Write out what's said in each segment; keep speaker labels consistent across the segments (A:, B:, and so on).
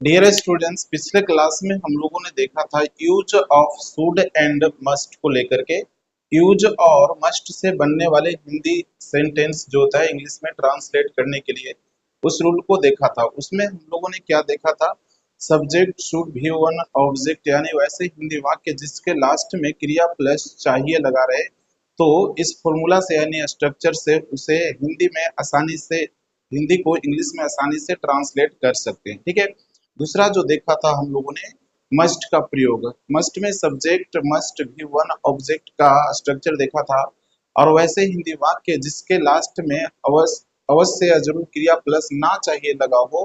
A: Dear students, पिछले class में हम लोगों ने देखा था use of should and must को लेकर के। यूज और मस्ट से बनने वाले हिंदी सेंटेंस जो होता है इंग्लिश में ट्रांसलेट करने के लिए, उस रूल को देखा था। उसमें हम लोगों ने क्या देखा था, सब्जेक्ट शुड भी वन ऑब्जेक्ट, यानी वैसे हिंदी वाक्य जिसके लास्ट में क्रिया प्लस चाहिए लगा रहे, तो इस फॉर्मूला से यानी स्ट्रक्चर से उसे हिंदी में आसानी से, हिंदी को इंग्लिश में आसानी से ट्रांसलेट कर सकते हैं। ठीक है। दूसरा जो देखा था हम लोगों ने, मस्ट का प्रयोग। मस्ट में सब्जेक्ट मस्ट भी वन ऑब्जेक्ट का स्ट्रक्चर देखा था। और वैसे हिंदी वाक्य जिसके लास्ट में अवश्य अवश्य या जरूर क्रिया प्लस ना चाहिए लगा हो,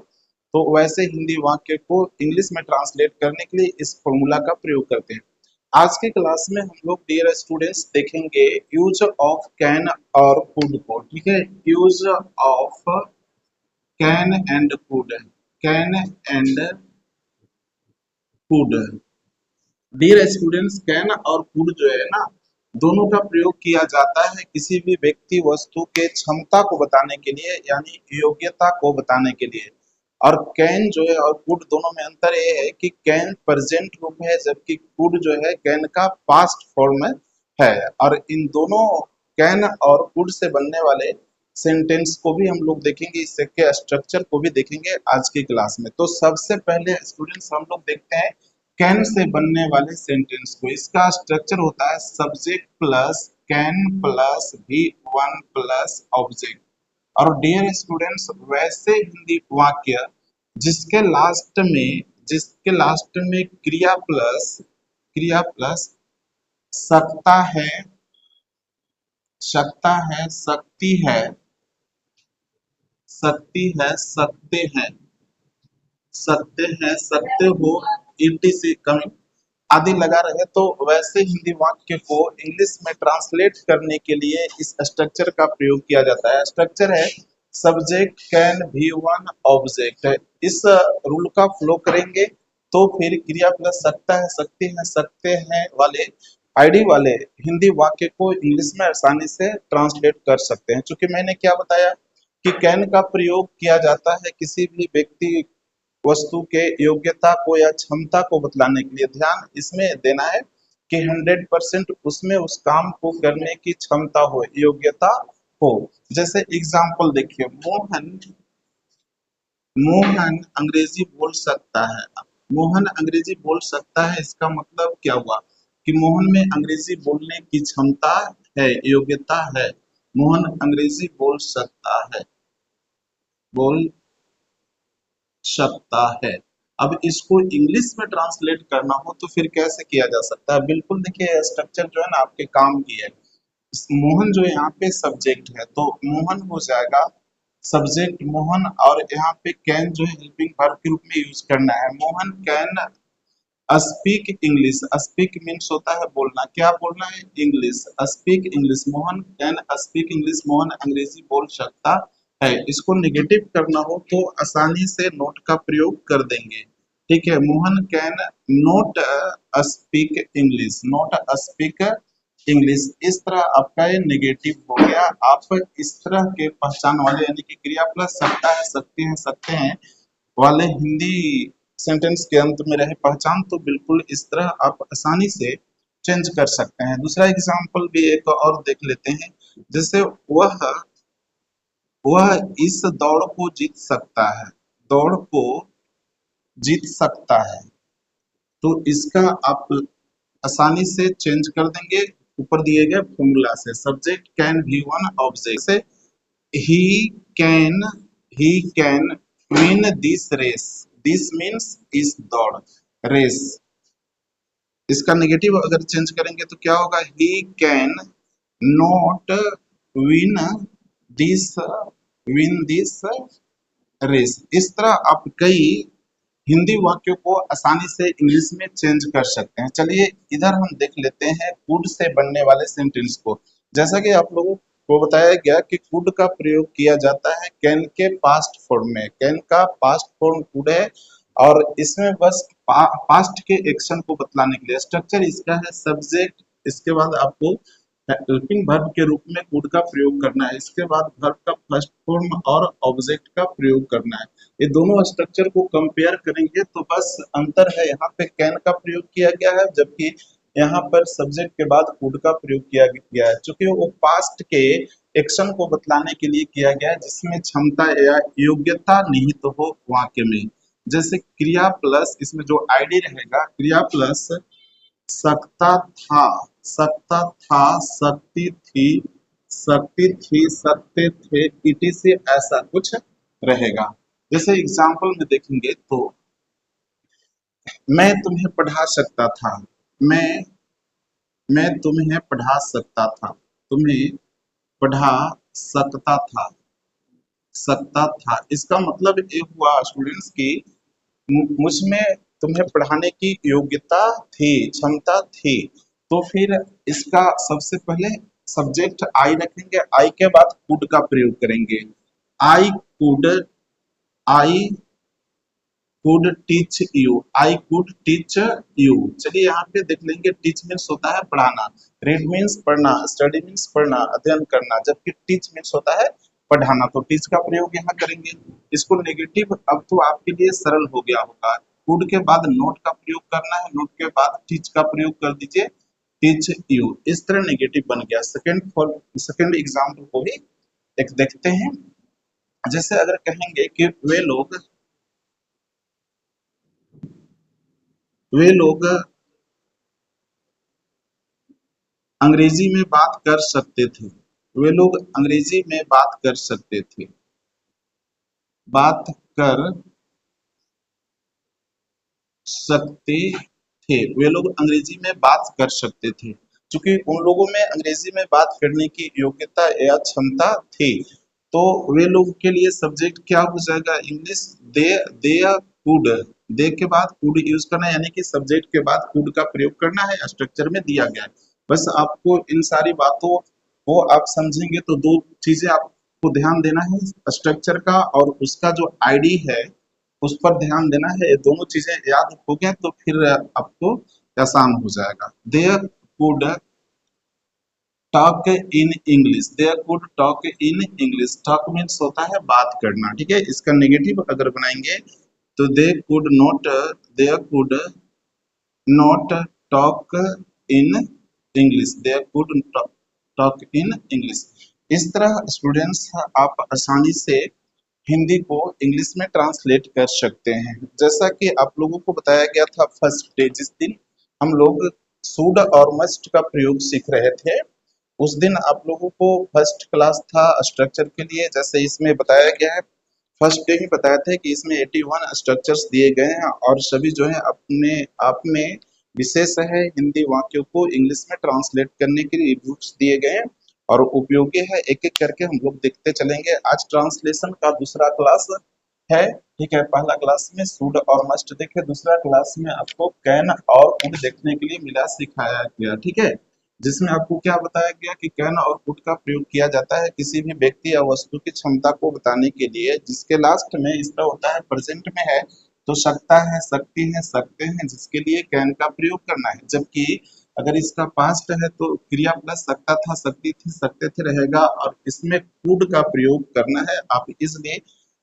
A: तो वैसे हिंदी वाक्य को इंग्लिश में ट्रांसलेट करने के लिए इस फॉर्मूला का प्रयोग करते हैं। आज के क्लास में हम लोग डियर स्टूडेंट्स देखेंगे यूज ऑफ कैन और कुड को। ठीक है। Use of can and could. Can and could. Dear students, can और कुड जो है ना, दोनों का प्रयोग किया जाता है किसी भी व्यक्ति वस्तु के क्षमता को बताने के लिए, यानी योग्यता को बताने के लिए। और कैन जो है और कुड दोनों में अंतर ये है कि कैन प्रेजेंट रूप है, जबकि कुड जो है कैन का पास्ट फॉर्म है। और इन दोनों कैन और कुड से बनने वाले सेंटेंस को भी हम लोग देखेंगे, इसके स्ट्रक्चर को भी देखेंगे आज की क्लास में। तो सबसे पहले स्टूडेंट्स हम लोग देखते हैं कैन से बनने वाले सेंटेंस को। इसका स्ट्रक्चर होता है सब्जेक्ट प्लस कैन प्लस भी वन प्लस ऑब्जेक्ट। और डियर स्टूडेंट्स, वैसे हिंदी वाक्य जिसके लास्ट में क्रिया प्लस सकता है, सकता है, सकती है, सकती है, सकते हैं, सकते हैं, सकते हो, etc कमिंग आदि लगा रहे, तो वैसे हिंदी वाक्य को इंग्लिश में ट्रांसलेट करने के लिए इस स्ट्रक्चर का प्रयोग किया जाता है। स्ट्रक्चर है सब्जेक्ट कैन भी वन ऑब्जेक्ट। इस रूल का फ्लो करेंगे तो फिर क्रिया प्लस सकता है, सकते हैं, सकते हैं वाले आईडी वाले हिंदी वाक्य को इंग्लिश में आसानी से ट्रांसलेट कर सकते हैं। क्योंकि मैंने क्या बताया कि कैन का प्रयोग किया जाता है किसी भी व्यक्ति वस्तु के योग्यता को या क्षमता को बतलाने के लिए। ध्यान इसमें देना है कि 100% उसमें उस काम को करने की क्षमता हो, योग्यता हो। जैसे एग्जाम्पल देखिए, मोहन मोहन अंग्रेजी बोल सकता है। मोहन अंग्रेजी बोल सकता है, इसका मतलब क्या हुआ कि मोहन में अंग्रेजी बोलने की क्षमता है, योग्यता है। मोहन अंग्रेजी बोल सकता है, बोल सकता है। अब इसको इंग्लिश में ट्रांसलेट करना हो तो फिर कैसे किया जा सकता है? बिल्कुल देखिए, स्ट्रक्चर जो है ना आपके काम की है। मोहन जो यहाँ पे सब्जेक्ट है, तो मोहन हो जाएगा सब्जेक्ट मोहन, और यहाँ पे कैन जो है हेल्पिंग वर्ब के रूप में यूज करना है। Mohan can speak English. Speak means होता है बोलना। क्या बोलना है? English. Speak English. Mohan can speak English. Mohan अंग्रेजी बोल सकता है। इसको निगेटिव करना हो तो आसानी से नोट का प्रयोग कर देंगे। ठीक है। Mohan can note speak English, note speak English. इस तरह आपका ये नेगेटिव हो गया। आप इस तरह के पहचान वाले यानी कि क्रिया प्लस सकता है, सकते हैं, सकते हैं वाले हिंदी सेंटेंस के अंत में रहे पहचान, तो बिल्कुल इस तरह आप आसानी से चेंज कर सकते हैं। दूसरा एग्जांपल भी एक और देख लेते हैं। जैसे वह इस दौड़ को जीत सकता है, दौड़ को जीत सकता है, तो इसका आप आसानी से चेंज कर देंगे ऊपर दिए गए फॉर्मूला से। सब्जेक्ट कैन भी वन ऑब्जेक्ट से ही can he can win this race. This means इस दौड़, रेस। इसका नेगेटिव अगर चेंज करेंगे तो क्या होगा? He can not win this win this race. इस तरह आप कई हिंदी वाक्यों को आसानी से इंग्लिश में चेंज कर सकते हैं। चलिए इधर हम देख लेते हैं कुड से बनने वाले सेंटेंस को। जैसा कि आप लोगों को बताया गया कि कुड का प्रयोग किया जाता है कैन के पास्ट फॉर्म में। कैन का पास्ट फॉर्म कुड है, और इसमें बस पास्ट के एक्शन को बतलाने के लिए। स्ट्रक्चर इसका है सब्जेक्ट, इसके बाद आपको हेल्पिंग वर्ब के रूप में कुड का प्रयोग करना है। इसके बाद वर्ब का फर्स्ट फॉर्म और ऑब्जेक्ट का प्रयोग करना है। ये दोनों स्ट्रक्चर को कंपेयर करेंगे तो बस अंतर है, यहाँ पे कैन का प्रयोग किया गया है जबकि यहाँ पर सब्जेक्ट के बाद कुड का प्रयोग किया गया है, क्योंकि वो पास्ट के एक्शन को बतलाने के लिए किया गया है जिसमें क्षमता या योग्यता निहित तो हो वाक्य में। जैसे क्रिया प्लस इसमें जो आईडी रहेगा, क्रिया प्लस सकता था, सकता था, सकती थी, सकते थे, इटी से ऐसा कुछ रहेगा। जैसे एग्जाम्पल में देखेंगे तो मैं तुम्हें पढ़ा सकता था, मैं मैं तुम्हें पढ़ा सकता था, तुम्हें पढ़ा सकता था, सकता था। इसका मतलब ये हुआ स्टूडेंट्स की मुझ में तुम्हें पढ़ाने की योग्यता थी, क्षमता थी। तो फिर इसका सबसे पहले सब्जेक्ट आई रखेंगे, आई के बाद कुड का प्रयोग करेंगे। I could, I could teach you, I could teach you. चलिए यहाँ पे देख लेंगे, टीच मीन्स होता है पढ़ाना, रीड मीन्स पढ़ना, स्टडी मीन्स पढ़ना, अध्ययन करना, जबकि टीच मीन्स होता है पढ़ाना। तो टीच का प्रयोग यहाँ करेंगे। इसको नेगेटिव अब तो आपके लिए सरल हो गया होगा। कुड के बाद नोट का प्रयोग करना है, नोट के बाद टीच का प्रयोग कर दीजिए, टीच यू। इस तरह नेगेटिव बन गया। सेकेंड एग्जाम्पल को भी एक देखते हैं। जैसे अगर कहेंगे कि वे लोग अंग्रेजी में बात कर सकते थे, वे लोग अंग्रेजी में बात कर सकते थे, बात कर सकते थे, वे लोग अंग्रेजी में बात कर सकते थे। क्योंकि उन लोगों में अंग्रेजी में बात करने की योग्यता या क्षमता थी, तो वे लोग के लिए सब्जेक्ट क्या हो जाएगा, इंग्लिश। दे कुड, दे के बाद कुड यूज करना है, यानी कि सब्जेक्ट के बाद कुड का प्रयोग करना है, स्ट्रक्चर में दिया गया है। बस आपको इन सारी बातों को आप समझेंगे तो दो चीजें आपको ध्यान देना है, स्ट्रक्चर का और उसका जो आईडी है उस पर ध्यान देना है। ये दोनों चीजें याद हो गया तो फिर आपको आसान हो जाएगा। There could talk in English, there could talk in English. Talk means होता है बात करना, ठीक है। इसका नेगेटिव अगर बनाएंगे तो they could not, there could not talk in English, there could talk in English. इस तरह स्टूडेंट्स आप आसानी से हिंदी को इंग्लिश में ट्रांसलेट कर सकते हैं। जैसा कि आप लोगों को बताया गया था फर्स्ट डे, जिस दिन हम लोग शुड और मस्ट का प्रयोग सीख रहे थे, उस दिन आप लोगों को फर्स्ट क्लास था स्ट्रक्चर के लिए। जैसे इसमें बताया गया है, फर्स्ट डे ही बताया था कि इसमें 81 स्ट्रक्चर्स दिए गए हैं और सभी जो है अपने आप में विशेष है। हिंदी वाक्यों को इंग्लिश में ट्रांसलेट करने के लिए रूल्स दिए गए हैं और उपयोगी है। एक एक करके हम लोग देखते चलेंगे। आज ट्रांसलेशन का दूसरा क्लास है, ठीक है। पहला क्लास में शुड और मस्ट देखे, दूसरा क्लास में आपको कैन और वुड देखने के लिए मिला, सिखाया गया, ठीक है। जिसमें आपको क्या बताया गया कि कैन और कुड का प्रयोग किया जाता है किसी भी व्यक्ति या वस्तु की क्षमता को बताने के लिए, जिसके लास्ट में इसका होता है प्रेजेंट में है तो सकता है, सकती है, सकते हैं, जिसके लिए कैन का प्रयोग करना है। जबकि अगर इसका पास्ट है तो क्रिया प्लस सकता था, सकती थी, सकते थे रहेगा और इसमें कुड का प्रयोग करना है। आप इसलिए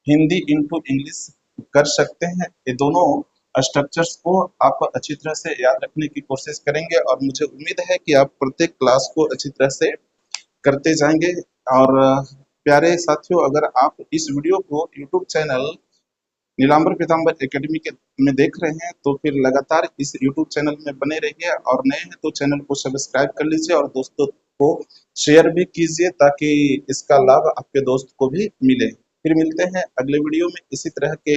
A: हिंदी इंटू इंग्लिश कर सकते हैं। ये दोनों स्ट्रक्चर्स को आप अच्छी तरह से याद रखने की कोशिश करेंगे और मुझे उम्मीद है कि आप प्रत्येक क्लास को अच्छी तरह से करते जाएंगे। और प्यारे साथियों, अगर आप इस वीडियो को यूट्यूब चैनल नीलांबर पीताम्बर एकेडमी के में देख रहे हैं तो फिर लगातार इस यूट्यूब चैनल में बने रहिए और नए हैं तो चैनल को सब्सक्राइब कर लीजिए और दोस्तों को शेयर भी कीजिए ताकि इसका लाभ आपके दोस्त को भी मिले। फिर मिलते हैं अगले वीडियो में इसी तरह के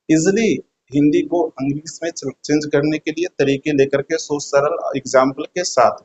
A: इजिली हिंदी को इंग्लिश में चेंज करने के लिए तरीके लेकर के, सो सरल एग्जाम्पल के साथ।